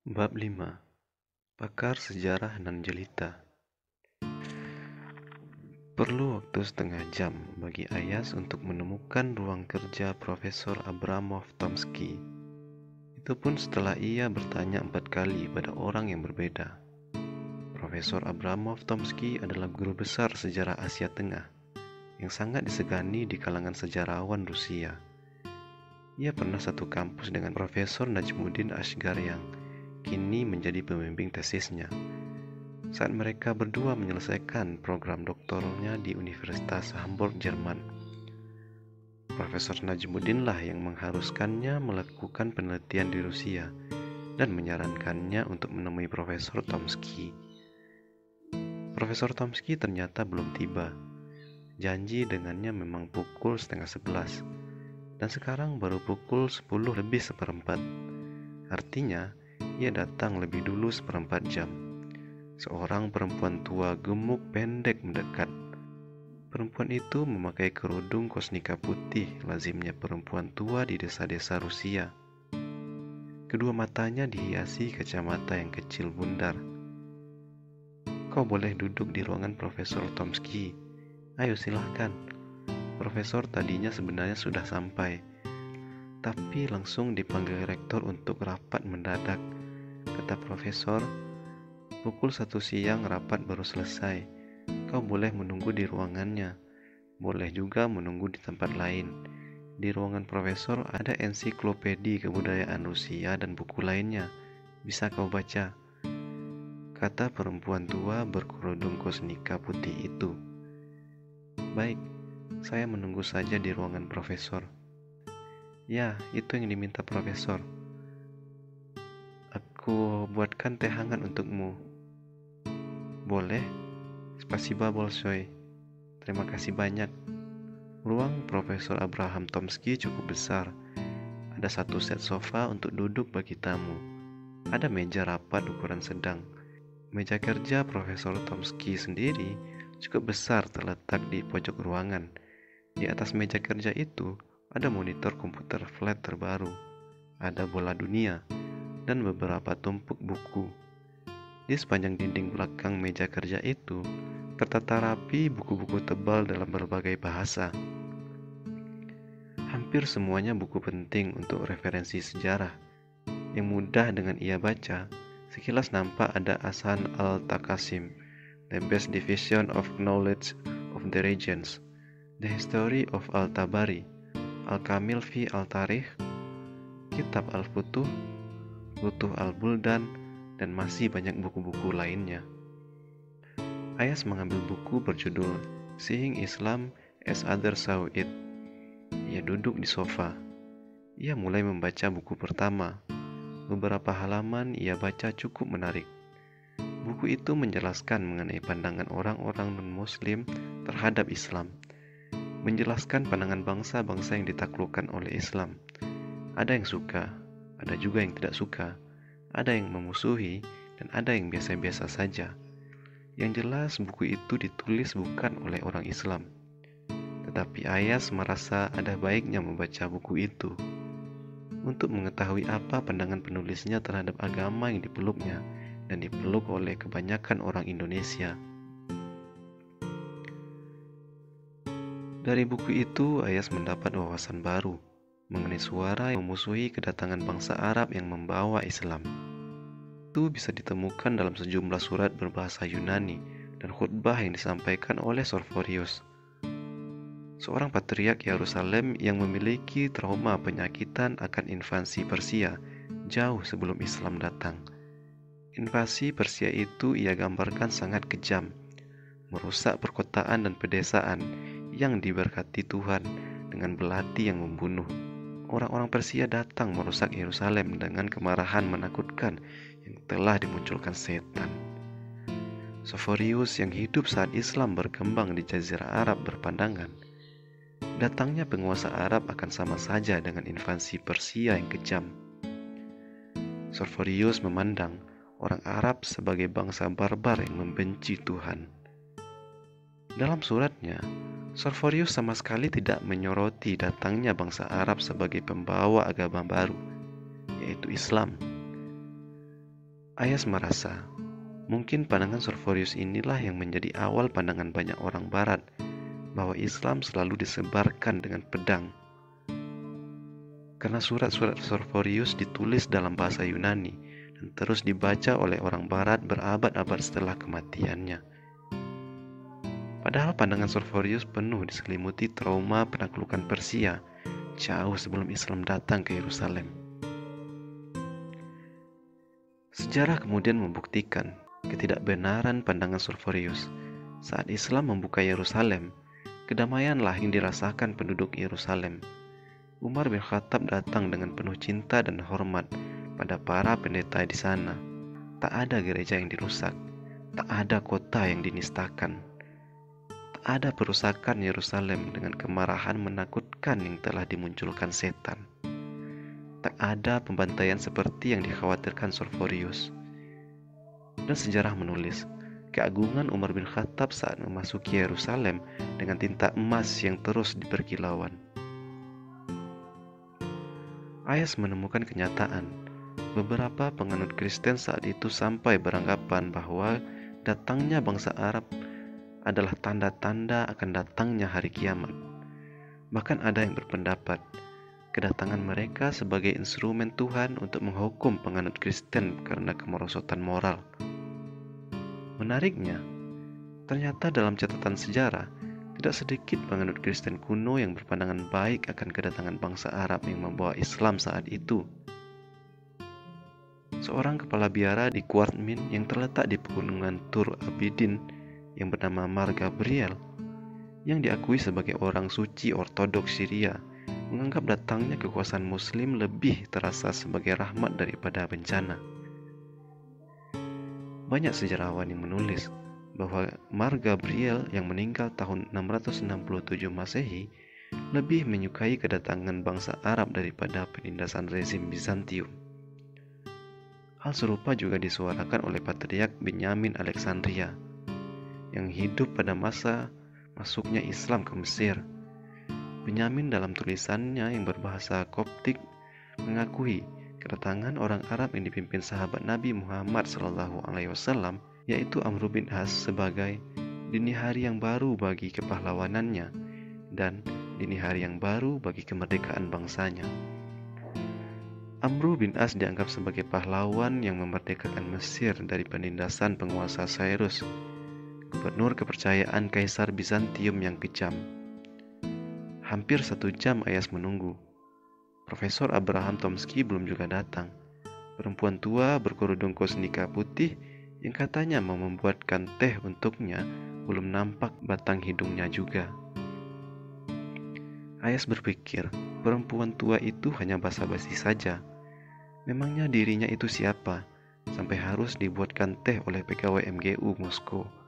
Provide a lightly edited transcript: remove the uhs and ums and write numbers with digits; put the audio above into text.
Bab 5. Pakar Sejarah Nan Jelita. Perlu waktu setengah jam bagi Ayas untuk menemukan ruang kerja Profesor Abramov-Tomsky. Itu pun setelah ia bertanya 4 kali pada orang yang berbeda. Profesor Abramov-Tomsky adalah guru besar sejarah Asia Tengah yang sangat disegani di kalangan sejarawan Rusia. Ia pernah satu kampus dengan Profesor Najmuddin Ashgaryan, kini menjadi pembimbing tesisnya. Saat mereka berdua menyelesaikan program doktornya di Universitas Hamburg, Jerman, Profesor Najmuddin lah yang mengharuskannya melakukan penelitian di Rusia dan menyarankannya untuk menemui Profesor Tomsky. Profesor Tomsky ternyata belum tiba. Janji dengannya memang pukul 10:30, dan sekarang baru pukul 10:10. Artinya, ia datang lebih dulu 1/4 jam. Seorang perempuan tua gemuk pendek mendekat. Perempuan itu memakai kerudung kosnika putih, lazimnya perempuan tua di desa-desa Rusia. Kedua matanya dihiasi kacamata yang kecil bundar. "Kau boleh duduk di ruangan Profesor Tomsky. Ayo silahkan." Profesor tadinya sebenarnya sudah sampai, tapi langsung dipanggil rektor untuk rapat mendadak. Kata profesor, "Pukul 1 siang rapat baru selesai. Kau boleh menunggu di ruangannya. Boleh juga menunggu di tempat lain. Di ruangan profesor ada ensiklopedi kebudayaan Rusia dan buku lainnya. Bisa kau baca," kata perempuan tua berkerudung kosnika putih itu. "Baik, saya menunggu saja di ruangan profesor." "Ya, itu yang diminta profesor. Aku buatkan teh hangat untukmu." "Boleh. Spasiba bolshoi. Terima kasih banyak." Ruang Profesor Abraham Tomsky cukup besar. Ada 1 set sofa untuk duduk bagi tamu. Ada meja rapat ukuran sedang. Meja kerja Profesor Tomsky sendiri cukup besar, terletak di pojok ruangan. Di atas meja kerja itu ada monitor komputer flat terbaru, ada bola dunia, dan beberapa tumpuk buku. Di sepanjang dinding belakang meja kerja itu tertata rapi buku-buku tebal dalam berbagai bahasa. Hampir semuanya buku penting untuk referensi sejarah, yang mudah dengan ia baca. Sekilas nampak ada Hasan al-Taqasim, The Best Division of Knowledge of the Regions, The History of Al-Tabari, Al-Kamil fi Al-Tarikh, Kitab Al-Futuh, Futuh Al-Buldan, dan masih banyak buku-buku lainnya. Ayas mengambil buku berjudul Seeing Islam as Others Saw It. Ia duduk di sofa. Ia mulai membaca buku pertama. Beberapa halaman ia baca cukup menarik. Buku itu menjelaskan mengenai pandangan orang-orang non-Muslim terhadap Islam. Menjelaskan pandangan bangsa-bangsa yang ditaklukkan oleh Islam. Ada yang suka, ada juga yang tidak suka. Ada yang memusuhi, dan ada yang biasa-biasa saja. Yang jelas buku itu ditulis bukan oleh orang Islam. Tetapi Ayas merasa ada baiknya membaca buku itu untuk mengetahui apa pandangan penulisnya terhadap agama yang dipeluknya dan dipeluk oleh kebanyakan orang Indonesia. Dari buku itu, Ayas mendapat wawasan baru mengenai suara yang memusuhi kedatangan bangsa Arab yang membawa Islam. Itu bisa ditemukan dalam sejumlah surat berbahasa Yunani dan khutbah yang disampaikan oleh Sorforius, seorang patriark Yerusalem yang memiliki trauma penyakitan akan invasi Persia jauh sebelum Islam datang. Invasi Persia itu ia gambarkan sangat kejam, merusak perkotaan dan pedesaan yang diberkati Tuhan dengan belati yang membunuh. Orang-orang Persia datang merusak Yerusalem dengan kemarahan menakutkan yang telah dimunculkan setan. Sorforius yang hidup saat Islam berkembang di Jazirah Arab berpandangan, datangnya penguasa Arab akan sama saja dengan invasi Persia yang kejam. Sorforius memandang orang Arab sebagai bangsa barbar yang membenci Tuhan. Dalam suratnya, Sorforius sama sekali tidak menyoroti datangnya bangsa Arab sebagai pembawa agama baru, yaitu Islam. Ayas merasa, mungkin pandangan Sorvorius inilah yang menjadi awal pandangan banyak orang Barat bahwa Islam selalu disebarkan dengan pedang. Karena surat-surat Sorvorius ditulis dalam bahasa Yunani dan terus dibaca oleh orang Barat berabad-abad setelah kematiannya. Padahal pandangan Sorvorius penuh diselimuti trauma penaklukan Persia jauh sebelum Islam datang ke Yerusalem. Sejarah kemudian membuktikan ketidakbenaran pandangan Sorvorius. Saat Islam membuka Yerusalem, kedamaianlah yang dirasakan penduduk Yerusalem. Umar bin Khattab datang dengan penuh cinta dan hormat pada para pendeta di sana. Tak ada gereja yang dirusak, tak ada kota yang dinistakan, tak ada perusakan Yerusalem dengan kemarahan menakutkan yang telah dimunculkan setan. Tak ada pembantaian seperti yang dikhawatirkan Sorvorius. Dan sejarah menulis, keagungan Umar bin Khattab saat memasuki Yerusalem dengan tinta emas yang terus berkilauan. Ayas menemukan kenyataan, beberapa penganut Kristen saat itu sampai beranggapan bahwa datangnya bangsa Arab adalah tanda-tanda akan datangnya hari kiamat. Bahkan ada yang berpendapat, kedatangan mereka sebagai instrumen Tuhan untuk menghukum penganut Kristen karena kemerosotan moral. Menariknya, ternyata dalam catatan sejarah, tidak sedikit penganut Kristen kuno yang berpandangan baik akan kedatangan bangsa Arab yang membawa Islam saat itu. Seorang kepala biara di Qur'min yang terletak di pegunungan Tur Abidin yang bernama Mar Gabriel, yang diakui sebagai orang suci ortodoks Syria, menganggap datangnya kekuasaan Muslim lebih terasa sebagai rahmat daripada bencana. Banyak sejarawan yang menulis bahwa Mar Gabriel yang meninggal tahun 667 Masehi lebih menyukai kedatangan bangsa Arab daripada penindasan rezim Bizantium. Hal serupa juga disuarakan oleh Patriark Benyamin Alexandria yang hidup pada masa masuknya Islam ke Mesir. Benyamin dalam tulisannya yang berbahasa Koptik mengakui kedatangan orang Arab yang dipimpin sahabat Nabi Muhammad SAW, yaitu Amr bin As, sebagai dini hari yang baru bagi kepahlawanannya dan dini hari yang baru bagi kemerdekaan bangsanya. Amr bin As dianggap sebagai pahlawan yang memerdekakan Mesir dari penindasan penguasa Cyrus, gubernur kepercayaan Kaisar Bizantium yang kejam. Hampir 1 jam Ayas menunggu. Profesor Abraham Tomsky belum juga datang. Perempuan tua berkerudung kosnika putih yang katanya mau membuatkan teh untuknya belum nampak batang hidungnya juga. Ayas berpikir, perempuan tua itu hanya basa-basi saja. Memangnya dirinya itu siapa, sampai harus dibuatkan teh oleh pegawai MGU Moskow?